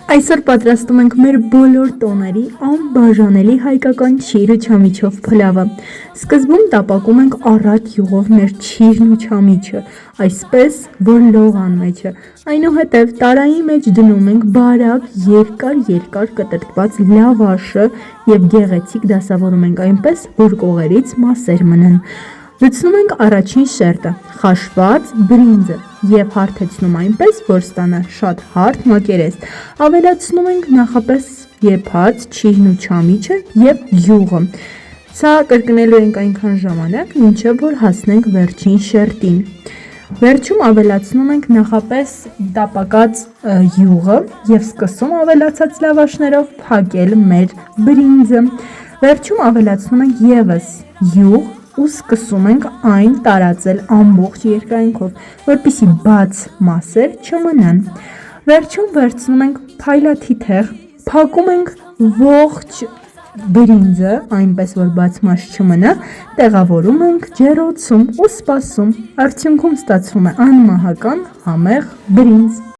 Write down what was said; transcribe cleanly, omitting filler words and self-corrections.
Այսօր պատրաստում ենք մեր բոլոր տոների անբաժանելի հայկական չիր ու չամիչով փլավը։ Սկզբում տապակում ենք առատ յուղով մեր չիրն ու չամիչը, այսպես, որ լողան մեջը։ Այնուհետև տարայի մեջ դնում ենք բարակ, երկար կտրտված լավաշը և գեղեցիկ դասավորում ենք այնպես, որ կողերից մասեր մնան։ Լցնում ենք առաջին շերտը, խաշված բրինձը և հարթեցնում այնպես, որ ստանա շատ հարթ մակերես։ Ավելացնում ենք նախապես եփած չիրն ու չամիչը և յուղը։ Սա կրկնելու ենք այնքան ժամանակ, մինչև որ հասնենք վերջին շերտին։ Վերջում ավելացնում ենք նախապես տապակած յուղը և սկսում ավելացած լավաշներով փակել մեր բրինձը։ Վերջում ավելացնում ենք ևս յուղ ու սկսում ենք այն տարածել ամբողջ երկայնքով, որպեսզի բաց մասեր չմնան։ Վերջում վերցնում ենք փայլաթիթեղ, փակում ենք ողջ բրինձը, այնպես որ բաց մաս չմնա, տեղավորում ենք ջեռոցում ու սպասում։ Արդյունքում ստացվում է անմահական համեղ բրինձ։